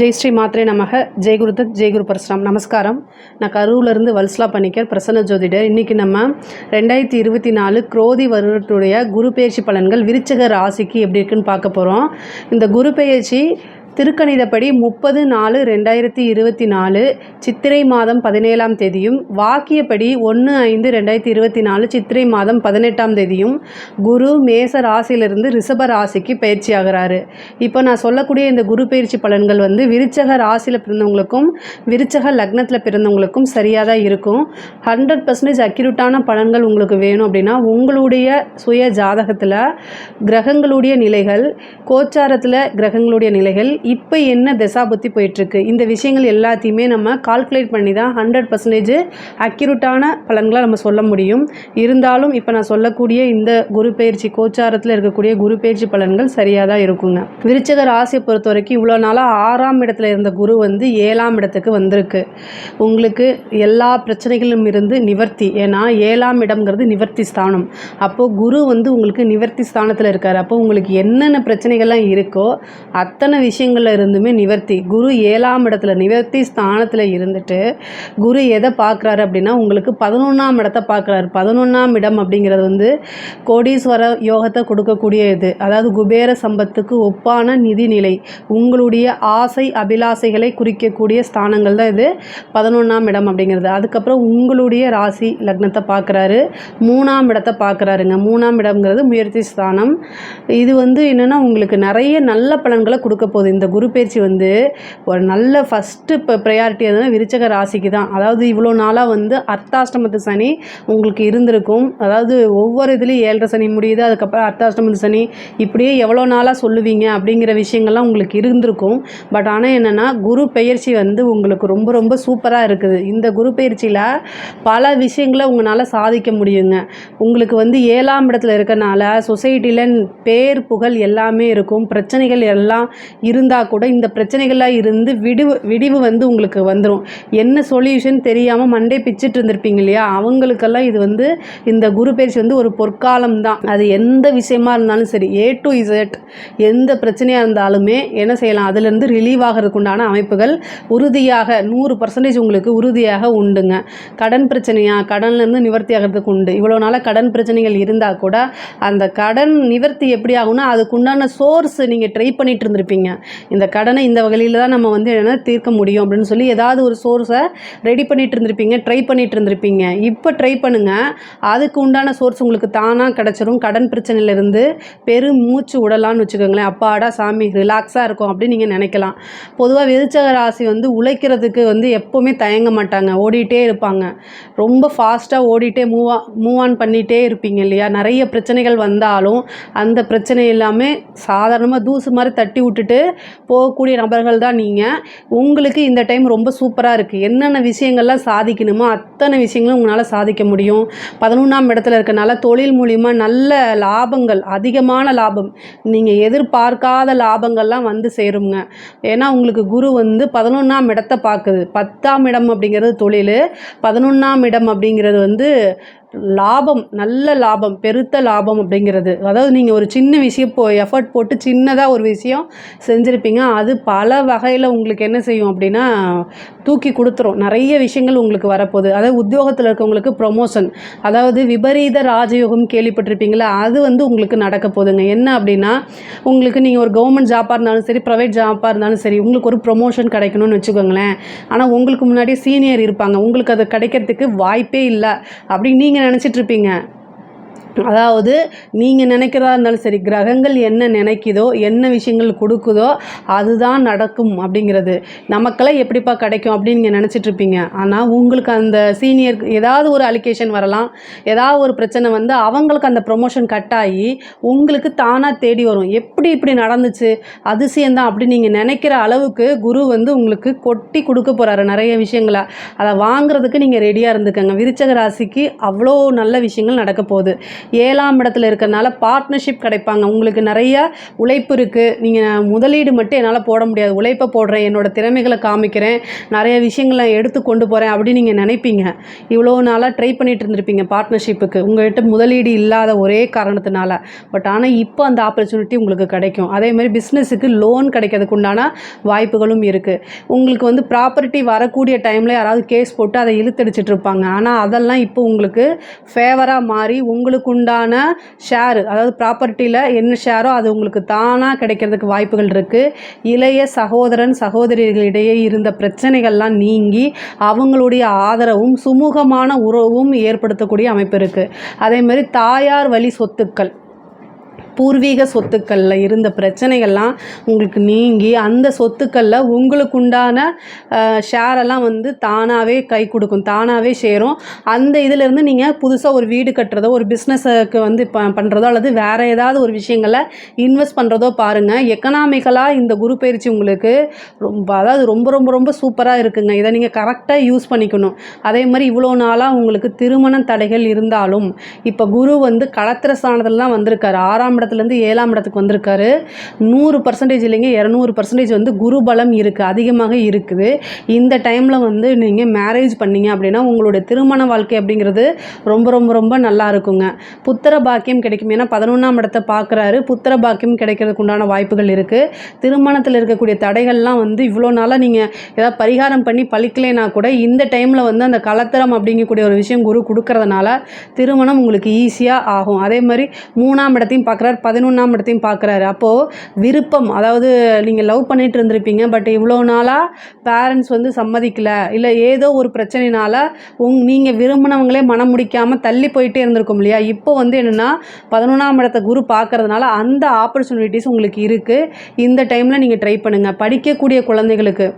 ஜெய் ஸ்ரீ மாத்ரே நமக. ஜெய் குருதத், ஜெய் குரு பரசுராம். நமஸ்காரம். நான் கரூர்லேருந்து வல்சலா பணிக்கர், பிரசன்ன ஜோதிடர். இன்றைக்கி நம்ம 2024 குரோதி வருடத்துடைய குரு பெயர்ச்சி பலன்கள் விருச்சிக ராசிக்கு எப்படி இருக்குன்னு பார்க்க போகிறோம். இந்த குரு பெயர்ச்சி திருக்கணிதப்படி 30/4/2024 சித்திரை மாதம் 17ஆம் தேதியும், வாக்கியப்படி 1/5/2024 சித்திரை மாதம் 18ஆம் தேதியும் குரு மேச ராசியிலிருந்து ரிஷப ராசிக்கு பயிற்சி ஆகிறாரு. இப்போ நான் சொல்லக்கூடிய இந்த குரு பயிற்சி பலன்கள் விருச்சக ராசியில் பிறந்தவங்களுக்கும் விருச்சக லக்னத்தில் பிறந்தவங்களுக்கும் சரியாக தான் இருக்கும். 100% அக்யூரேட்டான பலன்கள் உங்களுக்கு வேணும் அப்படின்னா உங்களுடைய சுய ஜாதகத்தில் கிரகங்களுடைய நிலைகள், கோச்சாரத்தில் கிரகங்களுடைய நிலைகள், இப்போ என்ன தசாபுத்தி போயிட்டுருக்கு, இந்த விஷயங்கள் எல்லாத்தையுமே நம்ம கால்குலேட் பண்ணி தான் 100% அக்யூரேட்டான பலன்களை நம்ம சொல்ல முடியும். இருந்தாலும் இப்போ நான் சொல்லக்கூடிய இந்த குரு பெயர்ச்சி கோச்சாரத்தில் இருக்கக்கூடிய குரு பெயர்ச்சி பலன்கள் சரியாக தான் இருக்குங்க. விருச்சிக ராசியை பொறுத்த வரைக்கும் இவ்வளோ நாளாக 6ஆம் இடத்துல இருந்த குரு 7ஆம் இடத்துக்கு வந்திருக்கு. உங்களுக்கு எல்லா பிரச்சனைகளும் இருந்து நிவர்த்தி. ஏன்னா 7ஆம் இடம்ங்கிறது நிவர்த்தி ஸ்தானம். அப்போது குரு உங்களுக்கு நிவர்த்தி ஸ்தானத்தில் இருக்கார். அப்போ உங்களுக்கு என்னென்ன பிரச்சனைகள்லாம் இருக்கோ அத்தனை விஷயங்கள் இருந்துமே நிவர்த்தி. குரு 7ஆம் இடத்துல நிவர்த்தி ஸ்தானத்தில் இருந்துட்டு குரு எதை பார்க்குறாரு அப்படின்னா உங்களுக்கு 11ஆம் இடத்தை பார்க்குறாரு. 11ஆம் இடம் அப்படிங்கிறது கோடீஸ்வர யோகத்தை கொடுக்கக்கூடிய இது. அதாவது குபேர சம்பத்துக்கு ஒப்பான நிதி நிலை, உங்களுடைய ஆசை அபிலாசைகளை குறிக்கக்கூடிய ஸ்தானங்கள் தான் இது 11ஆம் இடம் அப்படிங்கிறது. அதுக்கப்புறம் உங்களுடைய ராசி லக்னத்தை பார்க்குறாரு, 3ஆம் இடத்தை பார்க்குறாருங்க. 3ஆம் இடம்ங்கிறது முயற்சி ஸ்தானம். இது என்னென்னா உங்களுக்கு நிறைய நல்ல பலன்களை கொடுக்க போகுது. இந்த குரு பயிற்சி ஒரு நல்ல ஃபஸ்ட்டு இப்போ ப்ரையாரிட்டி எதுனா விருச்சக ராசிக்கு தான். அதாவது இவ்வளோ நாளாக அர்த்தாஷ்டமத்து சனி உங்களுக்கு இருந்திருக்கும். அதாவது ஒவ்வொரு இதுலேயும் 7.5 சனி முடியுது, அதுக்கப்புறம் அர்த்தாஷ்டமத்து சனி, இப்படியே எவ்வளோ நாளாக சொல்லுவீங்க அப்படிங்கிற விஷயங்கள்லாம் உங்களுக்கு இருந்திருக்கும். பட் ஆனால் என்னென்னா குரு பெயர்ச்சி உங்களுக்கு ரொம்ப ரொம்ப சூப்பராக இருக்குது. இந்த குரு பயிற்சியில் பல விஷயங்களை உங்களால் சாதிக்க முடியுங்க. உங்களுக்கு 7ஆம் இடத்துல இருக்கனால சொசைட்டியில் பேர் புகழ் எல்லாமே இருக்கும். பிரச்சனைகள் எல்லாம் இருந்தால் கூட இந்த பிரச்சனைகளாக இருந்து விடிவு உங்களுக்கு வந்துடும். என்ன சொல்யூஷன் தெரியாமல் மண்டே பிச்சுட்டு இருந்திருப்பீங்க இல்லையா, அவங்களுக்கெல்லாம் இது இந்த குரு பயிற்சி ஒரு பொற்காலம் தான். அது எந்த விஷயமா இருந்தாலும் சரி, A to Z எந்த பிரச்சனையாக இருந்தாலுமே என்ன செய்யலாம், அதிலிருந்து ரிலீவ் ஆகிறதுக்கு உண்டான அமைப்புகள் உறுதியாக 100% உங்களுக்கு உறுதியாக உண்டுங்க. கடன் பிரச்சனையா, கடன்லேருந்து நிவர்த்தி ஆகிறதுக்கு உண்டு. இவ்வளோ நாளாக கடன் பிரச்சனைகள் இருந்தால் கூட அந்த கடன் நிவர்த்தி எப்படி ஆகும்னா அதுக்கு உண்டான சோர்ஸ் நீங்கள் ட்ரை பண்ணிட்டு இருந்திருப்பீங்க. இந்த கடனை இந்த வகையில் தான் நம்ம என்ன தீர்க்க முடியும் அப்படின்னு சொல்லி ஏதாவது ஒரு சோர்ஸை ரெடி பண்ணிட்டு இருந்திருப்பீங்க, ட்ரை பண்ணிட்டு இருந்திருப்பீங்க. இப்போ ட்ரை பண்ணுங்கள், அதுக்கு உண்டான சோர்ஸ் உங்களுக்கு தானாக கிடச்சிரும். கடன் பிரச்சனையிலேருந்து பெரும் மூச்சு விடலான்னு வச்சுக்கோங்களேன். அப்பாடா சாமி ரிலாக்ஸாக இருக்கும் அப்படின்னு நீங்கள் நினைக்கலாம். பொதுவாக விருச்சிக ராசி உழைக்கிறதுக்கு எப்போவுமே தயங்க மாட்டாங்க, ஓடிட்டே இருப்பாங்க. ரொம்ப ஃபாஸ்ட்டாக ஓடிட்டே மூவ் ஆன் பண்ணிகிட்டே இருப்பீங்க இல்லையா. நிறைய பிரச்சனைகள் வந்தாலும் அந்த பிரச்சனை எல்லாமே சாதாரணமாக தூசு மாதிரி தட்டி விட்டுட்டு போகக்கூடிய நபர்கள் தான் நீங்கள். உங்களுக்கு இந்த டைம் ரொம்ப சூப்பராக இருக்குது. என்னென்ன விஷயங்கள்லாம் சாதிக்கணுமோ அத்தனை விஷயங்களும் உங்களால் சாதிக்க முடியும். 11ஆம் இடத்துல இருக்கனால தொழில் மூலிமா நல்ல லாபங்கள், அதிகமான லாபம், நீங்கள் எதிர்பார்க்காத லாபங்கள்லாம் சேருங்க. ஏன்னா உங்களுக்கு குரு 11ஆம் இடத்தை பார்க்குது. 10ஆம் இடம் அப்படிங்கிறது தொழில், 11ஆம் இடம் அப்படிங்கிறது லாபம், நல்ல லாபம், பெருத்த லாபம் அப்படிங்கிறது. அதாவது நீங்கள் ஒரு சின்ன விஷயம் எஃபர்ட் போட்டு சின்னதாக ஒரு விஷயம் செஞ்சுருப்பீங்க, அது பல வகையில் உங்களுக்கு என்ன செய்யும் அப்படின்னா தூக்கி கொடுத்துரும். நிறைய விஷயங்கள் உங்களுக்கு வரப்போகுது. அதாவது உத்தியோகத்தில் இருக்கவங்களுக்கு ப்ரொமோஷன், அதாவது விபரீத ராஜயோகம் கேள்விப்பட்டிருப்பீங்களா, அது உங்களுக்கு நடக்க போகுதுங்க. என்ன அப்படின்னா உங்களுக்கு நீங்கள் ஒரு கவர்மெண்ட் ஜாப்பாக இருந்தாலும் சரி, ப்ரைவேட் ஜாப்பாக இருந்தாலும் சரி, உங்களுக்கு ஒரு ப்ரொமோஷன் கிடைக்கணும்னு வச்சுக்கோங்களேன். ஆனால் உங்களுக்கு முன்னாடி சீனியர் இருப்பாங்க, உங்களுக்கு அது கிடைக்கிறதுக்கு வாய்ப்பே இல்லை அப்படின்னு நீங்கள் நினச்சிட்ருப்பீங்க. அதாவது நீங்கள் நினைக்கிறதா இருந்தாலும் சரி, கிரகங்கள் என்ன நினைக்குதோ, என்ன விஷயங்கள் கொடுக்குதோ அதுதான் நடக்கும் அப்படிங்கிறது. நமக்கெல்லாம் எப்படிப்பா கிடைக்கும் அப்படின்னு நீங்கள் நினச்சிட்ருப்பீங்க. ஆனால் உங்களுக்கு அந்த சீனியர் ஏதாவது ஒரு அலிகேஷன் வரலாம், ஏதாவது ஒரு பிரச்சனை அவங்களுக்கு அந்த ப்ரொமோஷன் கட் ஆகி உங்களுக்கு தானாக தேடி வரும். எப்படி இப்படி நடந்துச்சு, அதிசயம்தான் அப்படின்னு நீங்கள் நினைக்கிற அளவுக்கு குரு உங்களுக்கு கொட்டி கொடுக்க போகிறாரு நிறைய விஷயங்களை. அதை வாங்குறதுக்கு நீங்கள் ரெடியாக இருந்துக்கங்க. விருச்சிக ராசிக்கு அவ்வளோ நல்ல விஷயங்கள் நடக்க போகுது. 7ஆம் இடத்துல இருக்கிறனால பார்ட்னர்ஷிப் கிடைப்பாங்க. உங்களுக்கு நிறைய உழைப்பு இருக்குது, நீங்கள் முதலீடு மட்டும் என்னால் போட முடியாது, உழைப்பை போடுறேன், என்னோடய திறமைகளை காமிக்கிறேன், நிறைய விஷயங்களை எடுத்து கொண்டு போகிறேன் அப்படின்னு நீங்கள் நினைப்பீங்க. இவ்வளோ நாளாக ட்ரை பண்ணிட்டு இருந்திருப்பீங்க பார்ட்னர்ஷிப்புக்கு, உங்கள்கிட்ட முதலீடு இல்லாத ஒரே காரணத்தினால. பட் ஆனால் இப்போ அந்த ஆப்பர்ச்சுனிட்டி உங்களுக்கு கிடைக்கும். அதேமாதிரி பிஸ்னஸுக்கு லோன் கிடைக்கிறதுக்கு உண்டான வாய்ப்புகளும் இருக்குது. உங்களுக்கு வந்து ப்ராப்பர்ட்டி வரக்கூடிய டைமில் யாராவது கேஸ் போட்டு அதை இழுத்தடிச்சிட்டு இருப்பாங்க. ஆனால் அதெல்லாம் இப்போ உங்களுக்கு ஃபேவராக மாறி உங்களுக்கு உண்டான ஷேரு, அதாவது ப்ராப்பர்ட்டியில் என்ன ஷேரோ அது உங்களுக்கு தானாக கிடைக்கிறதுக்கு வாய்ப்புகள் இருக்குது. இளைய சகோதரன் சகோதரிகளிடையே இருந்த பிரச்சனைகள்லாம் நீங்கி அவங்களுடைய ஆதரவும் சுமூகமான உறவும் ஏற்படுத்தக்கூடிய அமைப்பு இருக்குது. அதேமாதிரி தாயார் வழி சொத்துக்கள், பூர்வீக சொத்துக்களில் இருந்த பிரச்சனைகள்லாம் உங்களுக்கு நீங்கி அந்த சொத்துக்களில் உங்களுக்கு உண்டான ஷேரெல்லாம் வந்து தானாகவே கை கொடுக்கும், தானாகவே சேரும். அந்த இதிலேருந்து நீங்கள் புதுசாக ஒரு வீடு கட்டுறதோ, ஒரு பிஸ்னஸுக்கு வந்து பண்ணுறதோ, அல்லது வேறு ஏதாவது ஒரு விஷயங்களை இன்வெஸ்ட் பண்ணுறதோ பாருங்கள். எக்கனாமிக்கலாக இந்த குரு பயிற்சி உங்களுக்கு அதாவது ரொம்ப ரொம்ப ரொம்ப சூப்பராக இருக்குங்க. இதை நீங்கள் கரெக்டாக யூஸ் பண்ணிக்கணும். அதே மாதிரி இவ்வளோ நாளாக உங்களுக்கு திருமண தடைகள் இருந்தாலும் இப்போ குரு வந்து களத்திர ஸ்தானத்தில் தான் வந்திருக்காரு. 6ஆம் இடத்துலேருந்து 7ஆம் இடத்துக்கு வந்திருக்காரு. 100% இல்லைங்க, 200% வந்து குரு பலம் இருக்குது, அதிகமாக இருக்குது. இந்த டைமில் வந்து நீங்கள் மேரேஜ் பண்ணீங்க அப்படின்னா உங்களுடைய திருமண வாழ்க்கை அப்படிங்கிறது ரொம்ப ரொம்ப ரொம்ப நல்லா இருக்குங்க. புத்திர பாக்கியம் கிடைக்கும். ஏன்னா 11ஆம் இடத்தை பார்க்குறாரு. புத்திர பாக்கியம் கிடைக்கிறதுக்கு உண்டான வாய்ப்புகள் இருக்குது. திருமணத்தில் இருக்கக்கூடிய தடைகள்லாம் வந்து இவ்வளோ நாளாக நீங்கள் ஏதாவது பரிகாரம் பண்ணி பழிக்கலைன்னா கூட இந்த டைமில் வந்து அந்த கலத்திரம் அப்படிங்கக்கூடிய ஒரு விஷயம் குரு கொடுக்கறதுனால திருமணம் உங்களுக்கு ஈஸியாக ஆகும். அதே மாதிரி 3ஆம் இடத்தையும் பார்க்குறாரு, 11ஆம் இடத்தையும் பார்க்குறாரு. அப்போது விருப்பம், அதாவது நீங்கள் லவ் பண்ணிட்டு இருந்திருப்பீங்க, பட் இவ்வளோ நாளாக பேரண்ட்ஸ் வந்து சம்மதிக்கலை, இல்லை ஏதோ ஒரு பிரச்சனைனால நீங்கள் விரும்பினவங்களே மனம் முடிக்காமல் தள்ளி போயிட்டே இருந்திருக்கும் இல்லையா. இப்போ வந்து என்னென்னா 11ஆம் இடத்தை குரு பார்க்கறதுனால அந்த ஆப்பர்ச்சுனிட்டிஸ் உங்களுக்கு இருக்குது. இந்த டைமில் நீங்கள் ட்ரை பண்ணுங்கள். படிக்கக்கூடிய குழந்தைகளுக்கு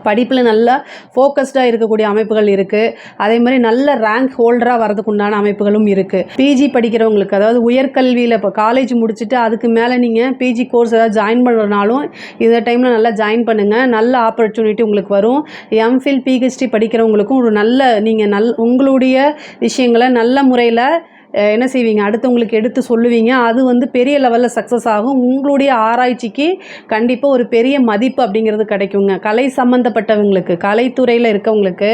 படிப்பில் நல்லா ஃபோக்கஸ்டாக இருக்கக்கூடிய அமைப்புகள் இருக்குது. அதே மாதிரி நல்ல ரேங்க் ஹோல்டராக வரதுக்கு உண்டான அமைப்புகளும் இருக்குது. பிஜி படிக்கிறவங்களுக்கு, அதாவது உயர்கல்வியில் இப்போ காலேஜ் முடிச்சுட்டு அதுக்கு மேலே நீங்கள் பிஜி கோர்ஸ் ஏதாவது ஜாயின் பண்ணுறனாலும் இந்த டைமில் நல்லா ஜாயின் பண்ணுங்கள். நல்ல ஆப்பர்ச்சுனிட்டி உங்களுக்கு வரும். எம்ஃபில் பிஹெச்டி படிக்கிறவங்களுக்கும் ஒரு நல்ல நீங்கள் உங்களுடைய விஷயங்களை நல்ல முறையில் என்ன செய்வீங்க, அடுத்தவங்களுக்கு எடுத்து சொல்லுவீங்க. அது வந்து பெரிய லெவலில் சக்ஸஸ் ஆகும். உங்களுடைய ஆராய்ச்சிக்கு கண்டிப்பாக ஒரு பெரிய மதிப்பு அப்படிங்கிறது கிடைக்குங்க. கலை சம்மந்தப்பட்டவங்களுக்கு, கலைத்துறையில் இருக்கவங்களுக்கு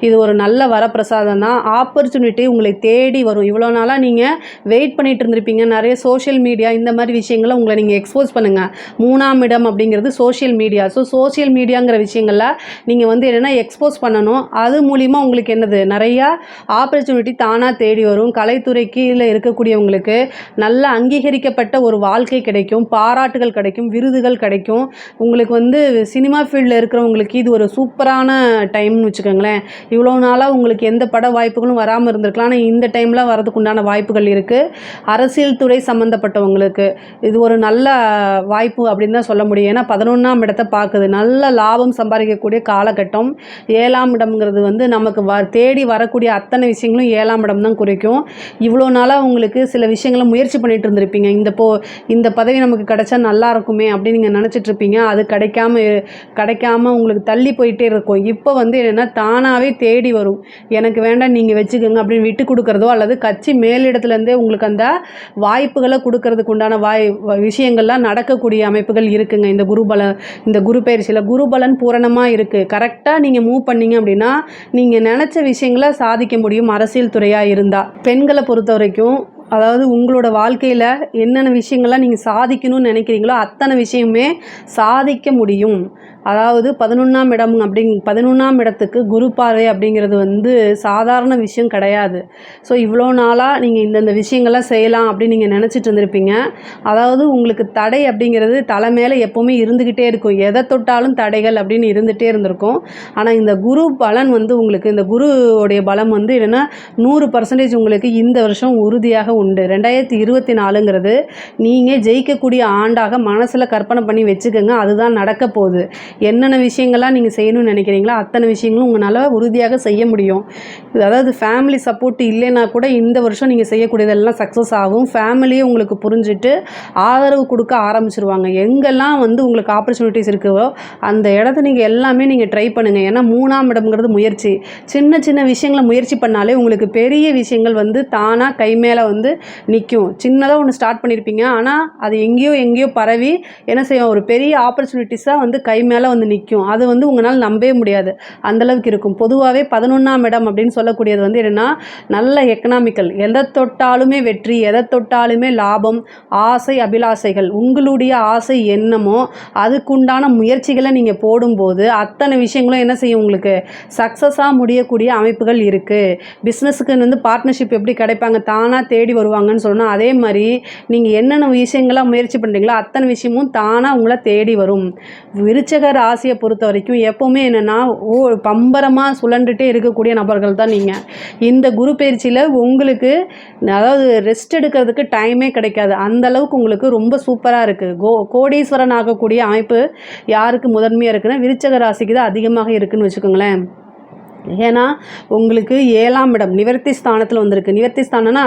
இது ஒரு நல்ல வரப்பிரசாதம் தான். ஆப்பர்ச்சுனிட்டி உங்களை தேடி வரும். இவ்வளோ நாளாக நீங்கள் வெயிட் பண்ணிகிட்டு இருந்திருப்பீங்க. நிறைய சோஷியல் மீடியா இந்த மாதிரி விஷயங்களை உங்களை நீங்கள் எக்ஸ்போஸ் பண்ணுங்கள். 3ஆம் இடம் அப்படிங்கிறது சோஷியல் மீடியா. ஸோ சோஷியல் மீடியாங்கிற விஷயங்களில் நீங்கள் வந்து என்னென்னா எக்ஸ்போஸ் பண்ணணும். அது மூலிமா உங்களுக்கு என்னது, நிறையா ஆப்பர்ச்சுனிட்டி தானாக தேடி வரும். கலைத்துறை கீழே இருக்கக்கூடியவங்களுக்கு நல்ல அங்கீகரிக்கப்பட்ட ஒரு வாழ்க்கை கிடைக்கும், பாராட்டுகள் கிடைக்கும், விருதுகள் கிடைக்கும். உங்களுக்கு வந்து சினிமா ஃபீல்டில் இருக்கிறவங்களுக்கு இது ஒரு சூப்பரான டைம்னு வச்சுக்கோங்களேன். இவ்வளோ நாளாக உங்களுக்கு எந்த பட வாய்ப்புகளும் வராமல் இருந்திருக்கலாம், ஆனால் இந்த டைமில் வரதுக்கு உண்டான வாய்ப்புகள் இருக்குது. அரசியல் துறை சம்மந்தப்பட்டவங்களுக்கு இது ஒரு நல்ல வாய்ப்பு அப்படின்னு தான் சொல்ல முடியும். ஏன்னா 11ஆம் இடத்தை பார்க்குது, நல்ல லாபம் சம்பாதிக்கக்கூடிய காலகட்டம். 7ஆம் இடம்ங்கிறது வந்து நமக்கு தேடி வரக்கூடிய அத்தனை விஷயங்களும் 7ஆம் இடம் தான் குறிக்கும். இவ்வளோ நாளாக உங்களுக்கு சில விஷயங்களை முயற்சி பண்ணிட்டு இருந்திருப்பீங்க. இந்த பதவி நமக்கு கிடைச்சா நல்லா இருக்குமே அப்படின்னு நீங்கள் நினச்சிட்ருப்பீங்க. அது கிடைக்காம உங்களுக்கு தள்ளி போயிட்டே இருக்கும். இப்போ வந்து என்னென்னா தானாகவே தேடி வரும். எனக்கு வேண்டாம் நீங்கள் வச்சுக்கோங்க அப்படின்னு விட்டு கொடுக்குறதோ, அல்லது கட்சி மேலிடத்துலேருந்தே உங்களுக்கு அந்த வாய்ப்புகளை கொடுக்கறதுக்கு உண்டான விஷயங்கள்லாம் நடக்கக்கூடிய அமைப்புகள் இருக்குங்க. இந்த குரு பயிற்சியில் குருபலன் பூரணமாக இருக்குது. கரெக்டாக நீங்கள் மூவ் பண்ணீங்க அப்படின்னா நீங்கள் நினச்ச விஷயங்களை சாதிக்க முடியும். அரசியல் துறையாக இருந்தால் பெண்களை பொறுத்த வரைக்கும், அதாவது உங்களோட வாழ்க்கையில் என்னென்ன விஷயங்கள்லாம் நீங்கள் சாதிக்கணும்னு நினைக்கிறீங்களோ அத்தனை விஷயமே சாதிக்க முடியும். அதாவது 11ஆம் இடத்துக்கு குரு பார்வை அப்படிங்கிறது வந்து சாதாரண விஷயம் கிடையாது. ஸோ இவ்வளோ நாளாக நீங்கள் இந்தந்த விஷயங்கள்லாம் செய்யலாம் அப்படின்னு நீங்கள் நினச்சிட்டு இருந்திருப்பீங்க. அதாவது உங்களுக்கு தடை அப்படிங்கிறது தலை மேலே எப்போவுமே இருந்துக்கிட்டே இருக்கும். எதை தொட்டாலும் தடைகள் அப்படின்னு இருந்துகிட்டே இருந்திருக்கும். ஆனால் இந்த குரு பலன் வந்து உங்களுக்கு, இந்த குருவுடைய பலம் வந்து என்னென்னா 100% உங்களுக்கு இந்த வருஷம் உறுதியாக உண்டு. 2024ங்கிறது நீங்கள் ஜெயிக்கக்கூடிய ஆண்டாக மனசில் கற்பனை பண்ணி வச்சுக்கோங்க. அதுதான் நடக்க போகுது. என்னென்ன விஷயங்கள்லாம் நீங்கள் செய்யணும்னு நினைக்கிறீங்களோ அத்தனை விஷயங்களும் உங்களால் உறுதியாக செய்ய முடியும். அதாவது ஃபேமிலி சப்போர்ட் இல்லைன்னா கூட இந்த வருஷம் நீங்கள் செய்யக்கூடியதெல்லாம் சக்ஸஸ் ஆகும். ஃபேமிலியே உங்களுக்கு புரிஞ்சுட்டு ஆதரவு கொடுக்க ஆரம்பிச்சிருவாங்க. எங்கெல்லாம் வந்து உங்களுக்கு ஆப்பர்ச்சுனிட்டிஸ் இருக்குதோ அந்த இடத்த நீங்கள் எல்லாமே நீங்கள் ட்ரை பண்ணுங்கள். ஏன்னா 3ஆம் இடம்ங்கிறது முயற்சி. சின்ன சின்ன விஷயங்களை முயற்சி பண்ணாலே உங்களுக்கு பெரிய விஷயங்கள் வந்து தானாக கை மேலே வந்து நிற்கும். சின்னதாக ஒன்று ஸ்டார்ட் பண்ணியிருப்பீங்க, ஆனால் அது எங்கேயோ பரவி என்ன செய்யும், ஒரு பெரிய ஆப்பர்ச்சுனிட்டிஸாக வந்து கை மேலே வந்து நிற்கும். அது வந்து உங்களால் நம்பவே முடியாது, அந்தளவுக்கு இருக்கும். பொதுவாகவே 11ஆம் இடம் அப்படின்னு சொல்லக்கூடியது வந்து என்னென்னா நல்ல எக்கனாமிக்கல், எதை தொட்டாலுமே வெற்றி, எதை தொட்டாலுமே லாபம், ஆசை அபிலாசைகள். உங்களுடைய ஆசை என்னமோ அதுக்குண்டான முயற்சிகளை நீங்கள் போடும்போது அத்தனை விஷயங்களும் என்ன செய்யும், உங்களுக்கு சக்ஸஸாக முடியக்கூடிய அமைப்புகள் இருக்குது. பிஸ்னஸுக்கு வந்து பார்ட்னர்ஷிப் எப்படி கிடைப்பாங்க, தானாக தேடி வருவாங்கன்னு சொன்னால், அதே மாதிரி நீங்கள் என்னென்ன விஷயங்களாக முயற்சி பண்ணுறீங்களோ அத்தனை விஷயமும் தானாக உங்களை தேடி வரும். விருச்சக ராசியை பொறுத்த வரைக்கும் எப்போவுமே என்னென்னா பம்பரமாக சுழண்டுட்டே இருக்கக்கூடிய நபர்கள் தான் நீங்கள். இந்த குரு பயிற்சியில் உங்களுக்கு அதாவது ரெஸ்ட் எடுக்கிறதுக்கு டைமே கிடைக்காது. அந்தளவுக்கு உங்களுக்கு ரொம்ப சூப்பராக இருக்குது. கோடீஸ்வரன் ஆகக்கூடிய அமைப்பு யாருக்கு முதன்மையாக இருக்குன்னா விருச்சக ராசிக்கு தான் அதிகமாக இருக்குதுன்னு வச்சுக்கோங்களேன். ஏன்னா உங்களுக்கு 7ஆம் இடம் நிவர்த்தி ஸ்தானத்தில் வந்திருக்கு. நிவர்த்தி ஸ்தானம்னா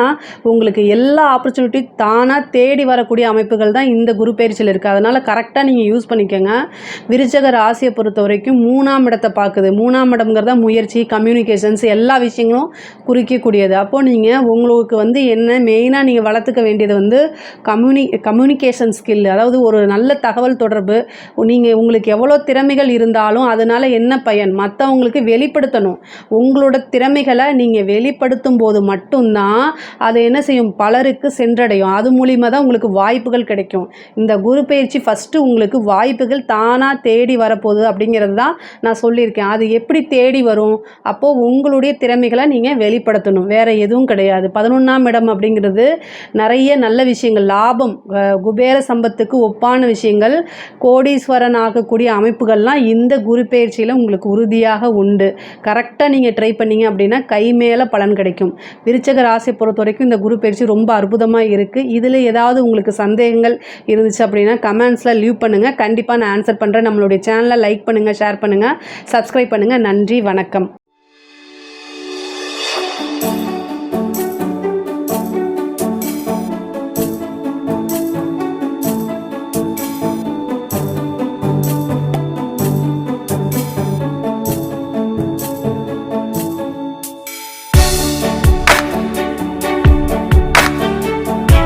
உங்களுக்கு எல்லா ஆப்பர்ச்சுனிட்டி தானாக தேடி வரக்கூடிய அமைப்புகள் தான் இந்த குரு பயிற்சியில் இருக்குது. அதனால் கரெக்டாக நீங்கள் யூஸ் பண்ணிக்கோங்க. விருச்சக ராசியை பொறுத்த வரைக்கும் 3ஆம் இடத்தை பார்க்குது. 3ஆம் இடம்ங்கிறத முயற்சி, கம்யூனிகேஷன்ஸ் எல்லா விஷயங்களும் குறிக்கக்கூடியது. அப்போது நீங்கள் உங்களுக்கு வந்து என்ன மெயினாக நீங்கள் வளர்த்துக்க வேண்டியது வந்து கம்யூனிகேஷன் ஸ்கில். அதாவது ஒரு நல்ல தகவல் தொடர்பு. நீங்கள் உங்களுக்கு எவ்வளோ திறமைகள் இருந்தாலும் அதனால் என்ன பயன், மற்றவங்களுக்கு வெளிப்படுத்தணும். உங்களோட திறமைகளை நீங்கள் வெளிப்படுத்தும் போது மட்டும்தான் அதை என்ன செய்யும், பலருக்கு சென்றடையும். அது மூலிமா தான் உங்களுக்கு வாய்ப்புகள் கிடைக்கும். இந்த குரு பயிற்சி ஃபஸ்ட்டு உங்களுக்கு வாய்ப்புகள் தானாக தேடி வரப்போகுது அப்படிங்கிறது தான் நான் சொல்லியிருக்கேன். அது எப்படி தேடி வரும், அப்போது உங்களுடைய திறமைகளை நீங்கள் வெளிப்படுத்தணும், வேறு எதுவும் கிடையாது. 11ஆம் இடம் அப்படிங்கிறது நிறைய நல்ல விஷயங்கள், லாபம், குபேர சம்பத்துக்கு ஒப்பான விஷயங்கள், கோடீஸ்வரன் ஆகக்கூடிய அமைப்புகள்லாம் இந்த குரு பயிற்சியில் உங்களுக்கு உறுதியாக உண்டு. கரெக்டாக நீங்கள் ட்ரை பண்ணிங்க அப்படின்னா கை மேலே பலன் கிடைக்கும். விருச்சக ராசியை பொறுத்த வரைக்கும் இந்த குரு பயிற்சி ரொம்ப அற்புதமாக இருக்குது. இதில் ஏதாவது உங்களுக்கு சந்தேகங்கள் இருந்துச்சு அப்படின்னா கமெண்ட்ஸில் லீவ் பண்ணுங்கள். கண்டிப்பாக நான் ஆன்சர் பண்ணுறேன். நம்மளுடைய சேனலை லைக் பண்ணுங்கள், ஷேர் பண்ணுங்கள், சப்ஸ்கிரைப் பண்ணுங்கள். நன்றி, வணக்கம்.